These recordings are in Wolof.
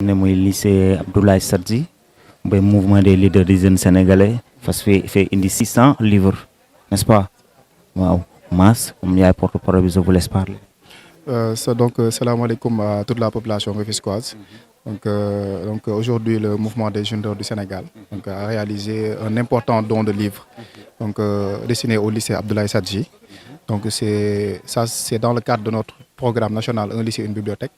ne mooy lycée Abdoulaye Sadji ba mouvement des leaders des jeunes sénégalais fas fait indi 600 livres n'est-ce pas waaw Mass comme yaay porte-parole bi je vous laisse parler. Salam alaikum à toute la population rufisquoise. Aujourd'hui, le mouvement des jeunes du Sénégal a réalisé un important don de livres destiné au lycée Abdoulaye Sadji. C'est dans le cadre de notre programme national Un lycée, une bibliothèque,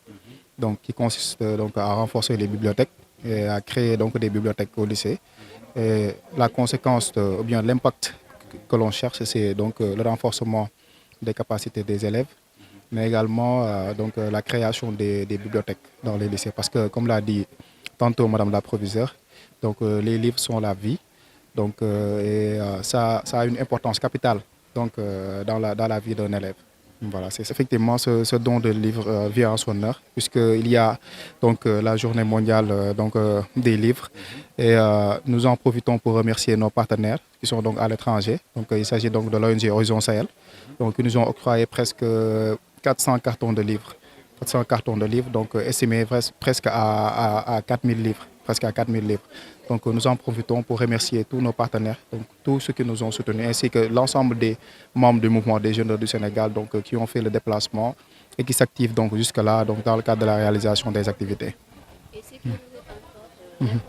qui consiste à renforcer les bibliothèques et à créer des bibliothèques au lycée. Et la conséquence, ou bien l'impact que l'on cherche, c'est le renforcement des capacités des élèves, mais également la création des bibliothèques dans les lycées. Parce que, comme l'a dit tantôt Madame la proviseure, les livres sont la vie, ça a une importance capitale dans la vie d'un élève. Voilà, c'est effectivement ce don de livres vient en son heure, puisqu'il y a la journée mondiale des livres. Et nous en profitons pour remercier nos partenaires qui sont à l'étranger. Il s'agit de l'ONG Horizon Sahel, qui nous ont octroyé presque 400 cartons de livres. 400 cartons de livres, estimés presque à 4000 livres. Presque à 4000 livres. Nous en profitons pour remercier tous nos partenaires, tous ceux qui nous ont soutenus, ainsi que l'ensemble des membres du mouvement des jeunes du Sénégal qui ont fait le déplacement et qui s'activent jusque-là dans le cadre de la réalisation des activités. Et c'est que vous êtes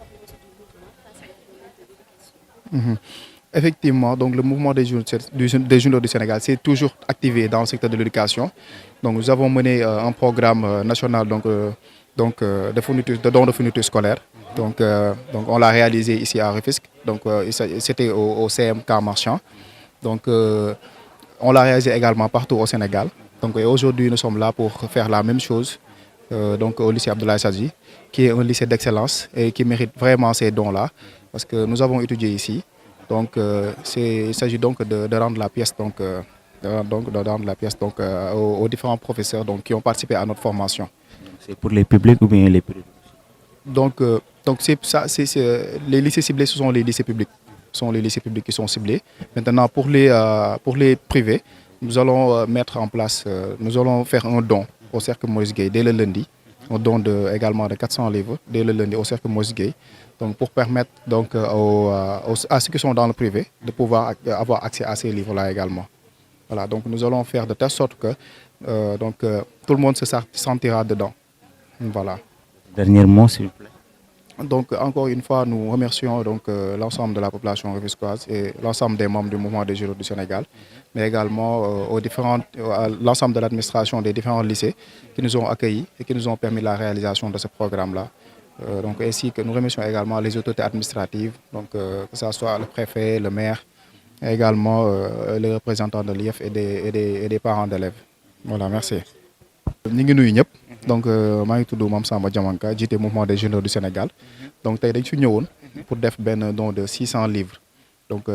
encore Effectivement, le mouvement des jeunes du Sénégal s'est toujours activé dans le secteur de l'éducation. Nous avons mené un programme national de dons de fournitures scolaires. On l'a réalisé ici à Rufisque. C'était au CMK Marchand. On l'a réalisé également partout au Sénégal. Et aujourd'hui, nous sommes là pour faire la même chose au lycée Abdoulaye Sadji, qui est un lycée d'excellence et qui mérite vraiment ces dons-là, parce que nous avons étudié ici. Il s'agit de rendre la pièce aux différents professeurs qui ont participé à notre formation. C'est pour les publics ou bien les privés? Les lycées ciblés, ce sont les lycées publics. Ce sont les lycées publics qui sont ciblés. Maintenant, pour les privés, nous allons mettre en place, nous allons faire un don au Cercle Moïse Gueye dès le lundi. Un don également de 400 livres dès le lundi au Cercle Moïse Gueye. Pour permettre à ceux qui sont dans le privé de pouvoir avoir accès à ces livres-là également. Voilà, nous allons faire de telle sorte que tout le monde se sentira dedans. Voilà. Dernier mot, s'il vous plaît. Encore une fois, nous remercions l'ensemble de la population rufisquoise et l'ensemble des membres du mouvement des jeunes du Sénégal, mais également l'ensemble de l'administration des différents lycées qui nous ont accueillis et qui nous ont permis la réalisation de ce programme-là. Ainsi que nous remercions également les autorités administratives, que ce soit le préfet, le maire, et également les représentants de l'IEF et des parents d'élèves. Voilà, merci. Nous sommes tous. Je suis Mame Samba Diamanka, jiite mouvement des jeunes du Sénégal. Tey dañ fi ñëwoon pour faire un don de 600 livres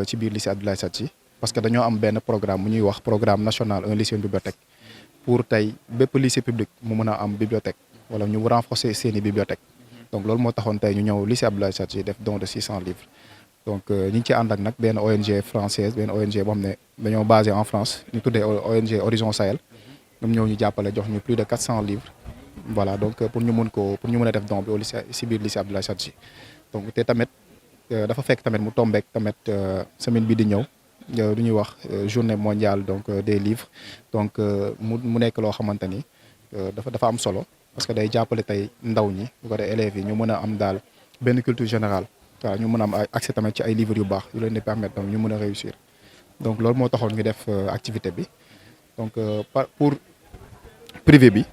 ci biir lycée Abdoulaye Sadji, parce que nous avons un programme national Un lycée, une bibliothèque, pour bépp lycée public mu mën a am bibliothèque wala ñu renforcer seeni bibliothèque. Loolu moo taxoon tey ñu ñëw lycée Abdoulaye Sadji def don de 600 livres. Ñu ngi ci ànd ak nag benn ONG française, benn ONG boo xam ne dañoo basé en France, ñu tuddee ONG Horizon Sahel. ñoom ñoo ñu jàppale jox ñu plus de 400 livres. Voilà, pour ñu mën a def don bi au lycée si biir lycée Abdoulaye Sadji. Te tamit dafa fekk tamit mu tombeek tamit semaine bi di ñëw du ñuy wax journée mondiale des livres. Mu nekk loo xamante ni dafa am solo, parce que day jàppale tey ndaw ñi bu ko dee élèves yi ñu mën a am daal benn culture générale. waaw ñu mën a am accès tamit ci ay livres yu baax yu leen di permettre ñu mën a réussir. Loolu moo taxoon ñu def activité bi. Pour privé bi.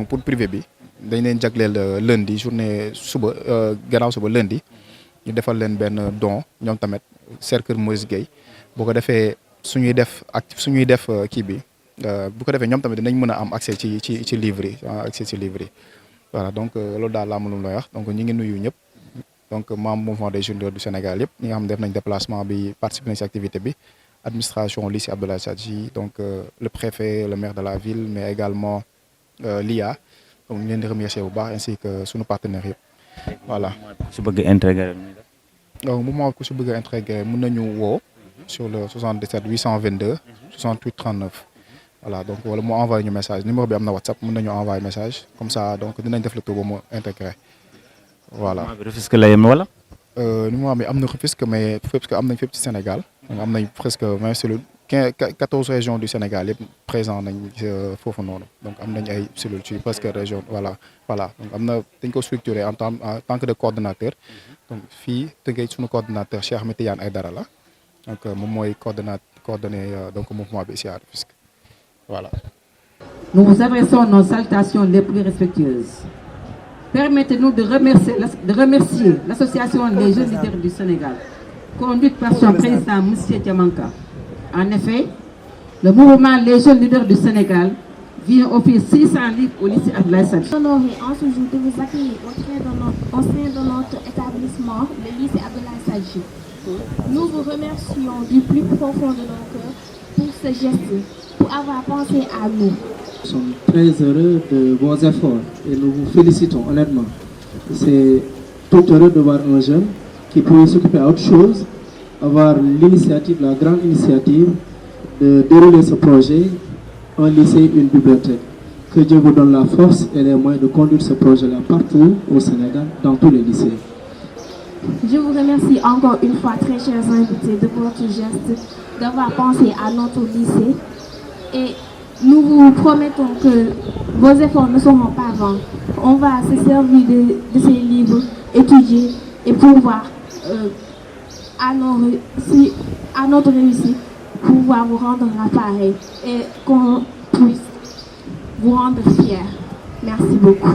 Pour privé bi dañ leen jagleel lundi journée suba gannaaw suba lundi ñu defal leen benn don ñoom tamit Cercle Moïse Gueye bu ko defee suñuy def kii bi bu ko defee ñoom tamit dinañ mën a am accès ci livres yi accès ci livres yi. Voilà, loolu daal laa mënul lay wax. Ñu ngi nuyu ñëpp membre mouvement des jeunes du Sénégal yëpp ñi nga xam def nañ déplacement bi participer nañ ci activité bi. Administration lycée Abdoulaye Sadji, le préfet, le maire de la ville, mais également l'IA. Nous les remercier au bar ainsi que nos partenaires. Voilà. Si vous voulez intégrer. Au moment où vous voulez intégrer, nous nous sur le 77 822 68 39. Voilà, voilà, moi envoyer un message. Numéro bien WhatsApp, nous envoyer un message. Comme ça, nous allons faire le tour pour intégrer. voilà. Rufisque la yem wala. Mouvement bi am na Rufisque mais Rufisque am nañ fépp ci Sénégal donc am nañ presque 20 cellules 14 régions du Sénégal yëpp présent nañ foofu noonu donc am nañ ay cellules ci presque région voilà donc am na dañ ko structuré en tant que de coordonnateur donc fii Tëngéej suñu coordonnateur Cheikh Ahmed Tidiane Aïdara la donc moom mooy coordonné donc mouvement bi ici à Rufisque voilà. Nous vous adressons nos salutations les plus respectueuses. Permettez-nous de remercier l'association des jeunes leaders du Sénégal, conduite par son président M. Diamanka. En effet, le mouvement Les jeunes leaders du Sénégal vient offrir 600 livres au lycée Abdoulaye Sadji. Honoré en ce jour de vous accueillir au sein de notre établissement, le lycée Abdoulaye Sadji. Nous vous remercions du plus profond de nos cœurs pour ce geste, pour avoir pensé à nous. Nous sommes très heureux de vos efforts et nous vous félicitons honnêtement. C'est tout heureux de voir un jeune qui peut s'occuper à autre chose, avoir l'initiative, la grande initiative de dérouler ce projet, un lycée, une bibliothèque. Que Dieu vous donne la force et les moyens de conduire ce projet-là partout au Sénégal, dans tous les lycées. Je vous remercie encore une fois, très chers invités, de votre geste, d'avoir pensé à notre lycée. Et nous vous promettons que vos efforts ne seront pas vains. On va se servir de ces livres, étudier et pouvoir, à notre réussite, pouvoir vous rendre l'appareil et qu'on puisse vous rendre fiers. Merci beaucoup.